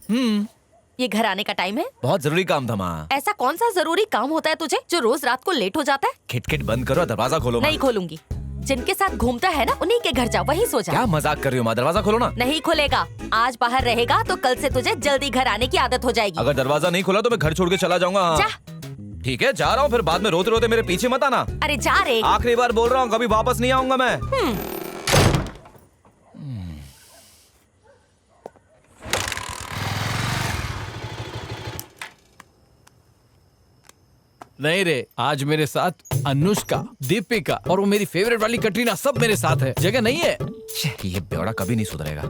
ये घर आने का टाइम है? बहुत जरूरी काम था माँ। ऐसा कौन सा जरूरी काम होता है तुझे जो रोज रात को लेट हो जाता है? खिटखिट बंद करो, दरवाजा खोलो माँ। नहीं खोलूंगी। जिनके साथ घूमता है ना उन्हीं के घर जाओ, वहीं सो जा। क्या मजाक कर रही हो माँ, दरवाजा खोलो ना। नहीं खुलेगा। आज बाहर रहेगा तो कल से तुझे जल्दी घर आने की आदत हो जाएगी। अगर दरवाजा नहीं खोला तो मैं घर छोड़ के चला जाऊंगा। जा। ठीक है, जा रहा हूँ, फिर बाद में रोते रोते मेरे पीछे मत आना। अरे जा रे। आखिरी बार बोल रहा हूँ, कभी वापस नहीं आऊंगा मैं। नहीं रे, आज मेरे साथ अनुष्का, दीपिका और वो मेरी फेवरेट वाली कटरीना सब मेरे साथ है। जगह नहीं है। ये बेवड़ा कभी नहीं सुधरेगा।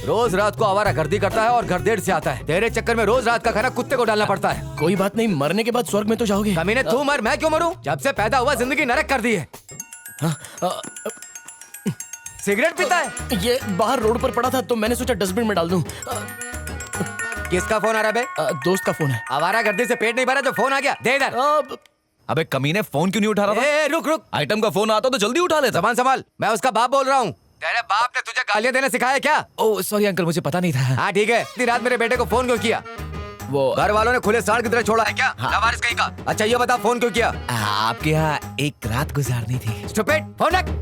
रोज रात को आवारागर्दी करता है और घर देर से आता है। तेरे चक्कर में रोज रात का खाना कुत्ते को डालना पड़ता है। कोई बात नहीं, मरने के बाद स्वर्ग में तो जाओगे। कमीने तू मर, मैं क्यों मरूं? जब से पैदा हुआ जिंदगी नरक कर दी है। सिगरेट पीता है? ये बाहर रोड पर पड़ा था तो मैंने सोचा डस्टबिन में डाल दूं। किसका फोन आ रहा है बे? दोस्त का फोन है। आवारागर्दी से पेट नहीं भरा जो फोन आ गया? दे इधर। अबे कमीने, फोन क्यों नहीं उठा रहा था? रुक रुक, आइटम का फोन आता तो जल्दी उठा ले। जबान संभाल, मैं उसका बाप बोल रहा हूँ। तेरे बाप ने तुझे गालियां देना सिखाया क्या? ओह सॉरी अंकल, मुझे पता नहीं था। हाँ ठीक है, इतनी रात मेरे बेटे को फोन क्यों किया? वो घर वालों ने खुले सांड की तरह छोड़ा है क्या? लवारिस कहीं का। अच्छा ये बता, फोन क्यों किया? आपके यहाँ एक रात गुजारनी थी। स्टूपिड, फोन रख।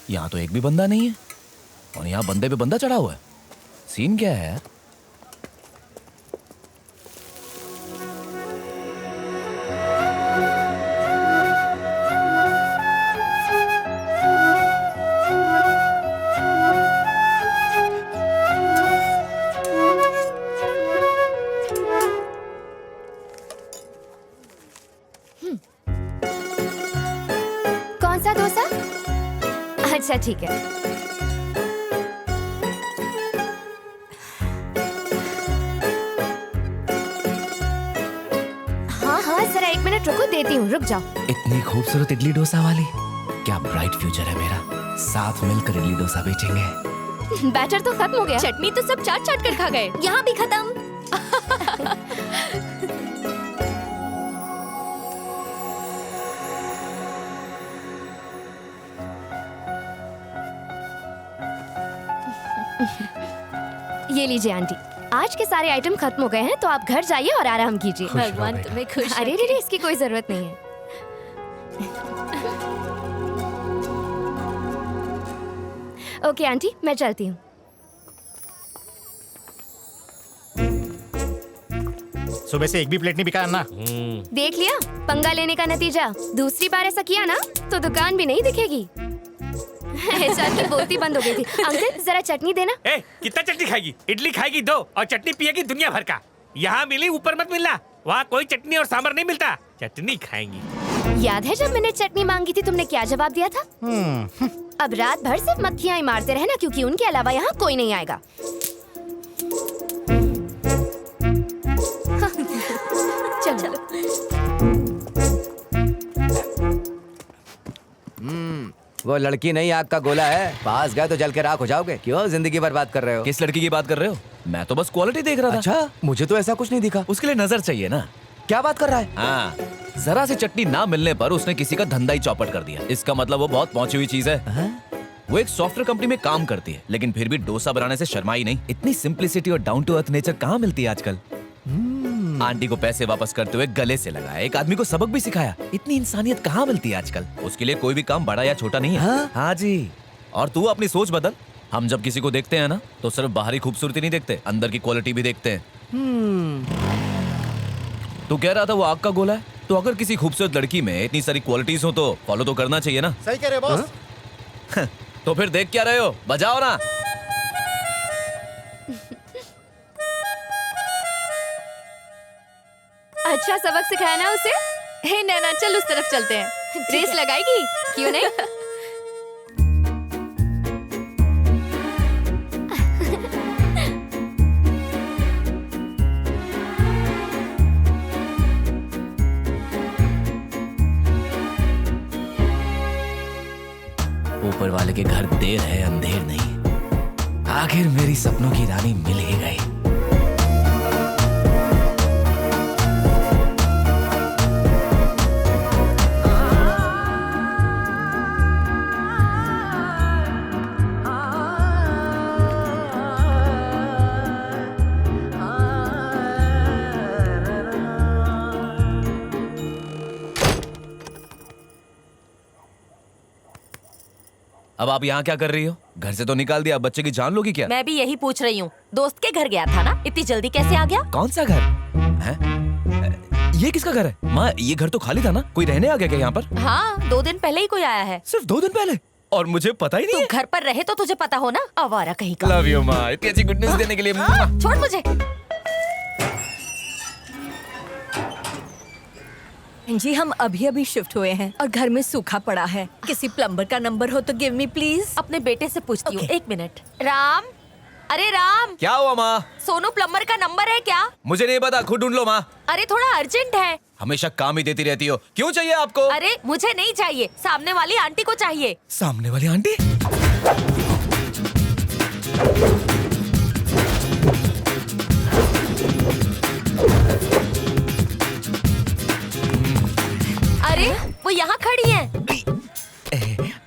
यहाँ तो एक भी बंदा नहीं है और यहाँ बंदे पे बंदा चढ़ा हुआ है। सीन क्या है? कौन सा डोसा? अच्छा ठीक है। हाँ हाँ जरा एक मिनट रुको, देती हूँ, रुक जाओ। इतनी खूबसूरत इडली डोसा वाली, क्या ब्राइट फ्यूचर है मेरा। साथ मिलकर इडली डोसा बेचेंगे। बैटर तो खत्म हो गया। चटनी तो सब चाट चाट कर खा गए। यहाँ भी खत्म। ये लीजिए आंटी, आज के सारे आइटम खत्म हो गए हैं तो आप घर जाइए और आराम कीजिए। भगवान तुम्हें खुश अरे रे, इसकी कोई जरूरत नहीं है। ओके आंटी, मैं चलती हूँ। सुबह से एक भी प्लेट नहीं बिका ना। देख लिया पंगा लेने का नतीजा। दूसरी बार ऐसा किया ना तो दुकान भी नहीं दिखेगी। सर की बोलती बंद हो गई थी। अंकल जरा चटनी देना। ए, कितना चटनी खाएगी? इडली खाएगी 2 और चटनी पिएगी दुनिया भर का। यहाँ मिली ऊपर मत मिलना, वहाँ कोई चटनी और सांभर नहीं मिलता। चटनी खाएंगी। याद है जब मैंने चटनी मांगी थी तुमने क्या जवाब दिया था? अब रात भर सिर्फ मक्खियाँ ही मारते रहना क्योंकि उनके अलावा यहाँ कोई नहीं आएगा। चलो। वो लड़की नहीं आग का गोला है, पास गए तो जल के राख हो जाओगे। क्यों जिंदगी बर्बाद कर रहे हो? किस लड़की की बात कर रहे हो? मैं तो बस क्वालिटी देख रहा था। अच्छा, मुझे तो ऐसा कुछ नहीं दिखा। उसके लिए नजर चाहिए ना। क्या बात कर रहा है? हाँ, जरा सी चटनी ना मिलने पर उसने किसी का धंधा ही चौपट कर दिया। इसका मतलब वो बहुत पहुंची हुई चीज है। वो एक सॉफ्टवेयर कंपनी में काम करती है लेकिन फिर भी डोसा बनाने से शर्माई नहीं। इतनी सिंप्लिसिटी और डाउन टू अर्थ नेचर कहाँ मिलती है आजकल। आंटी को पैसे वापस करते हुए गले से लगाया, एक आदमी को सबक भी सिखाया। इतनी इंसानियत कहाँ मिलती है आजकल। उसके लिए कोई भी काम बड़ा या छोटा नहीं है। हाँ जी, और तू अपनी सोच बदल। हम जब किसी को देखते हैं ना तो सिर्फ बाहरी खूबसूरती नहीं देखते, अंदर की क्वालिटी भी देखते हैं। तू कह रहा था वो आग का गोला है, तो अगर किसी खूबसूरत लड़की में इतनी सारी क्वालिटीज हो तो फॉलो तो करना चाहिए ना। सही कह रहे बॉस। तो फिर देख क्या रहे हो, बजाओ ना। अच्छा सबक सिखाया ना उसे। हे नैना, चल उस तरफ चलते हैं। रेस लगाएगी? क्यों नहीं? ऊपर वाले के घर देर है अंधेर नहीं। आखिर मेरी सपनों की रानी मिल ही गई। अब आप यहाँ क्या कर रही हो? घर से तो निकाल दिया, बच्चे की जान लोगी क्या? मैं भी यही पूछ रही हूँ। दोस्त के घर गया था ना, इतनी जल्दी कैसे आ गया? कौन सा घर है? ये किसका घर है? माँ, ये घर तो खाली था ना, कोई रहने आ गया क्या यहाँ पर? हाँ, 2 दिन पहले ही कोई आया है। सिर्फ 2 दिन पहले? और मुझे पता ही नहीं तू घर पर रहे तो तुझे पता हो ना, आवारा कहीं का। लव यू माँ, इतनी अच्छी गुड न्यूज़ देने के लिए। छोड़ मुझे। जी हम अभी अभी शिफ्ट हुए हैं और घर में सूखा पड़ा है। किसी प्लम्बर का नंबर हो तो गिव मी प्लीज। अपने बेटे से पूछती हूँ। Okay. 1 मिनट। राम, अरे राम, क्या हुआ माँ? सोनू प्लम्बर का नंबर है क्या? मुझे नहीं पता, खुद ढूंढ लो माँ। अरे थोड़ा अर्जेंट है। हमेशा काम ही देती रहती हो, क्यों चाहिए आपको? अरे मुझे नहीं चाहिए, सामने वाली आंटी को चाहिए। सामने वाली आंटी? अरे वो यहाँ खड़ी हैं।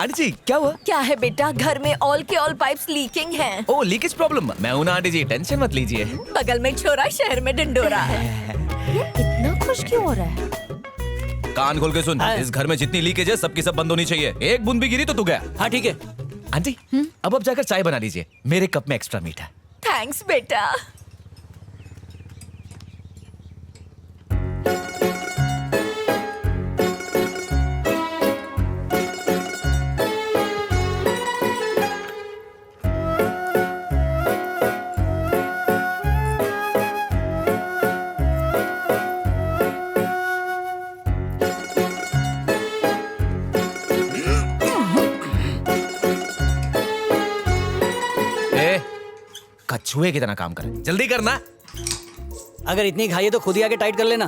आंटी जी क्या हुआ? क्या है बेटा, घर में ऑल के ऑल पाइप्स लीकिंग हैं। ओ लीकेज प्रॉब्लम, मैं हूं ना आंटी जी, टेंशन मत लीजिए। बगल में छोरा शहर में डंडोरा है। ये इतना खुश क्यों हो रहा है? कान खोल के सुन, इस घर में जितनी लीकेज है सबकी सब बंद होनी चाहिए। एक बूंद भी गिरी तो तू गया। हाँ ठीक है। आंटी अब आप जाकर चाय बना लीजिए, मेरे कप में एक्स्ट्रा मीठा। थैंक्स बेटा। कछुए की तरह काम कर, जल्दी करना। अगर इतनी खाई है तो खुद ही आके टाइट कर लेना।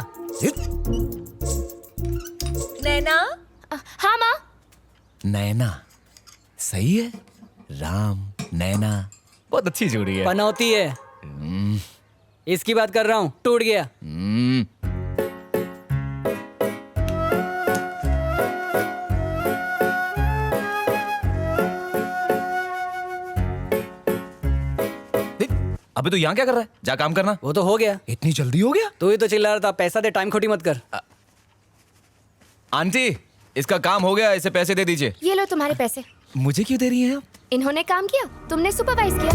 नैना। हाँ माँ। नैना सही है, राम नैना बहुत अच्छी जोड़ी है। पनौती है। इसकी बात कर रहा हूँ, टूट गया। अबे तू यहाँ क्या कर रहा है? जा काम करना। वो तो हो गया। इतनी जल्दी हो गया? तू ही तो चिल्ला रहा था पैसा दे, टाइम खोटी मत कर। आंटी इसका काम हो गया, इसे पैसे दे दीजिए। ये लो तुम्हारे पैसे। मुझे क्यों दे रही हैं आप? इन्होंने काम किया, तुमने सुपरवाइज किया।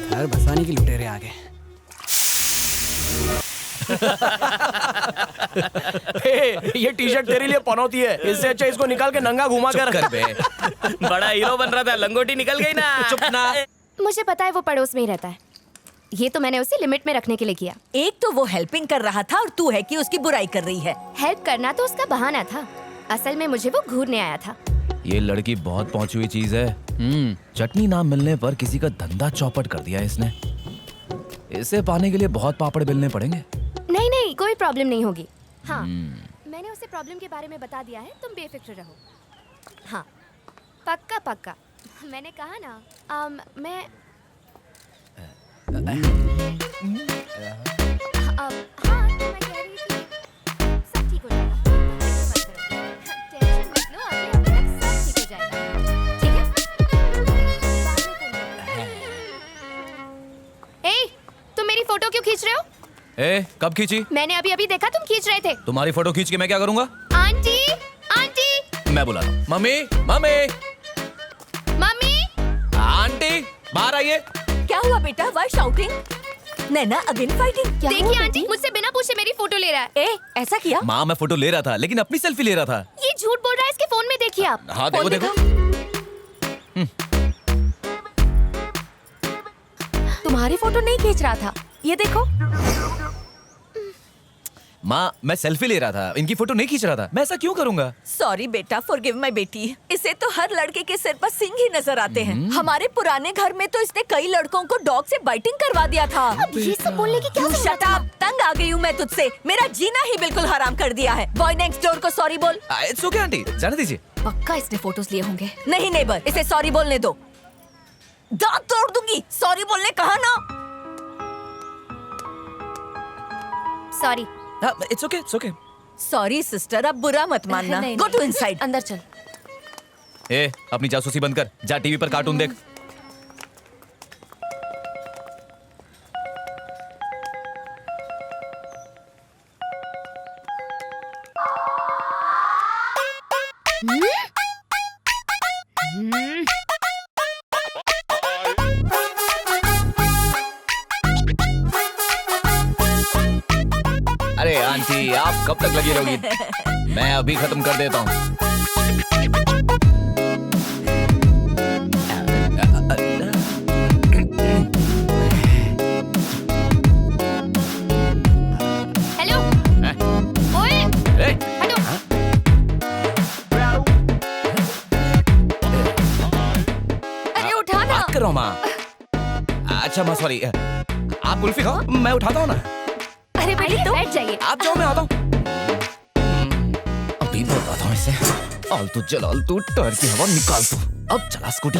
घर बसाने की लुटेरे आ गए। ये टी शर्ट तेरे लिए पनौती है, इससे अच्छा इसको निकाल के नंगा घुमा कर। बड़ा हीरो बन रहा था, लंगोटी निकल गई ना। चुप ना। मुझे पता है वो पड़ोस में ही रहता है। ये तो मैंने उसे लिमिट में रखने के लिए किया। एक तो वो हेल्पिंग कर रहा था और तू है कि उसकी बुराई कर रही है। हेल्प करना तो उसका बहाना था, असल में मुझे वो घूरने आया था। ये लड़की बहुत पहुंची हुई चीज है। चटनी ना मिलने पर किसी का धंधा चौपट कर दिया इसने। इसे पाने के लिए बहुत पापड़ बेलने पड़ेंगे। नहीं नहीं, कोई प्रॉब्लम नहीं होगी। हाँ, मैंने उसे प्रॉब्लम के बारे में बता दिया है, तुम बेफिक्र रहो। हाँ पक्का पक्का, मैंने कहा ना। मैं हाँ तो मैं कह रही थी सब ठीक हो जाएगा, टेंशन मत लो, अगले हफ्ते तक सब ठीक हो जाएगा। ठीक है? ए, तुम मेरी फोटो क्यों खींच रहे हो? ए, कब खींची? मैंने अभी अभी देखा तुम खींच रहे थे। तुम्हारी फोटो खींच के मैं क्या करूंगा? आंटी आंटी मैं बुलाता हूं। Mummy mummy mummy. आंटी बाहर आइए। क्या हुआ बेटा, वाई शाउटिंग? नैना अगेन फाइटिंग? देखिए आंटी, मुझसे बिना पूछे मेरी फोटो ले रहा है। ए ऐसा किया? माँ मैं फोटो ले रहा था, लेकिन अपनी सेल्फी ले रहा था। ये झूठ बोल रहा है, इसके फोन में देखिए आप। हाँ देखो देखो। तुम्हारी फोटो नहीं खींच रहा था, ये देखो। माँ मैं सेल्फी ले रहा था, इनकी फोटो नहीं खींच रहा था। मैं ऐसा क्यों करूंगा? सॉरी बेटा, फॉरगिव माय बेटी। इसे तो हर लड़के के सिर पर सिंग ही नजर आते हैं। हमारे पुराने घर में तो इसने कई लड़कों को डॉग से बाइटिंग करवा दिया था। अब ये सब बोलने की क्या You जरूरत shut है? up, तंग आ गई हूँ मैं तुझसे। मेरा जीना ही बिल्कुल हराम कर दिया है। बॉय नेक्स्ट डोर को सॉरी बोल। इट्स ओके आंटी, जाने दीजिए। पक्का इसने फोटोज लिए होंगे। नहीं नेबर, इसे सॉरी बोलने दो। दांत तोड़ दूंगी। सॉरी बोलने कहा ना। Sorry. It's okay, it's okay. Sorry sister, अब बुरा मत मानना। नहीं, गो नहीं। To inside. अंदर चल। ए, अपनी जासूसी बंद कर, जा टीवी पर कार्टून देख। अरे आंटी, आप कब तक लगी रहोगी? मैं अभी खत्म कर देता हूँ। हेलो। ओए, ए, हटो। अरे उठा ना। बात कर रहा हूँ माँ। अच्छा माँ सॉरी, आप कुल्फी खाओ, मैं उठाता हूँ ना। अरे बेटी आइए, तो बैठ जाइए। आप जाओ, मैं आता हूँ। अभी बताता हूँ इसे। आलतू जलालतू टायर की हवा निकाल तू। अब चला स्कूटी।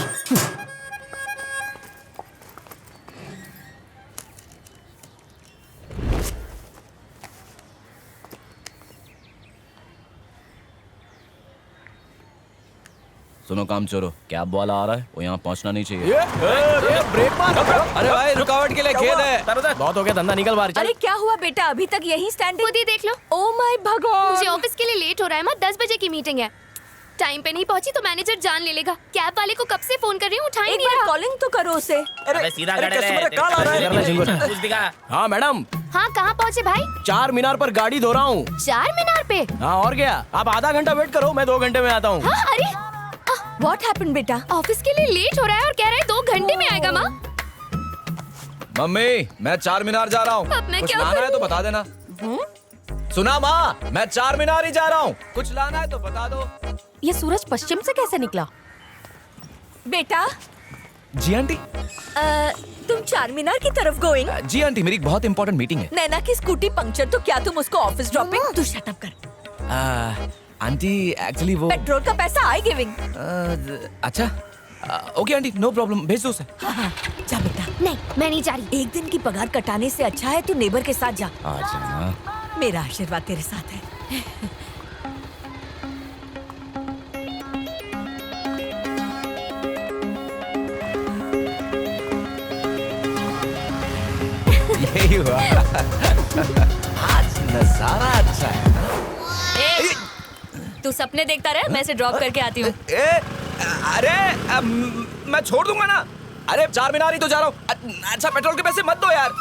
सुनो काम चोरो, कैब वाला आ रहा है, वो यहाँ पहुँचना नहीं चाहिए। ब्रेक मार। अरे भाई, रुकावट के लिए खेद है। बहुत हो गया, धंधा निकल बाहर। अरे क्या हुआ बेटा, अभी तक यही स्टैंडिंग? खुद ही देख लो। ओ माय भगवान। मुझे ऑफिस के लिए लेट हो रहा है। माँ 10 बजे की मीटिंग है। टाइम पे नहीं पहुंची तो मैनेजर जान ले लेगा। कैब वाले को कब से फोन कर रही हूँ, उठा ही एक नहीं बार रहा। कॉलिंग तो करो उसे। अरे सीधा कॉल आ रहा है। हाँ मैडम, हाँ, कहाँ पहुँचे भाई? 4 मीनार पर गाड़ी धो रहा हूँ। 4 मीनार पे? हाँ और क्या, आप आधा घंटा वेट करो, मैं 2 घंटे में आता हूँ। हाँ, अरे व्हाट हैपेंड बेटा? ऑफिस के लिए लेट हो रहा है और कह रहा है 2 घंटे में आएगा। माँ मम्मी, मैं 4 मीनार जा रहा हूँ। अब मैं कुछ क्या लाना है करूं? तो बता देना। सुना माँ, मैं 4 मीनार ही जा रहा हूँ। कुछ लाना है तो बता दो। ये सूरज पश्चिम से कैसे निकला? बेटा जी आंटी। तुम 4 मीनार की तरफ गोइंग? जी आंटी, मेरी एक बहुत इंपॉर्टेंट मीटिंग है। नैना की स्कूटी पंक्चर, तो क्या तुम उसको ऑफिस ड्रॉपिंग? तू शट अप कर। आंटी एक्चुअली वो पेट्रोल का पैसा आई गिविंग। अच्छा ओके आंटी, नो प्रॉब्लम, भेज दो उसे। जा बेटा। नहीं, मैं नहीं जा रही। एक दिन की पगार कटाने से अच्छा है तू नेबर के साथ जा। आ जाना। मेरा आशीर्वाद तेरे साथ है। यही हुआ। आज नजारा अच्छा है ना? तू सपने देखता रहे, मैं इसे ड्रॉप करके आती हूँ। अरे मैं छोड़ दूंगा ना। अरे 4 मीनार ही तो जा रहा हूँ। अच्छा पेट्रोल के पैसे मत दो यार।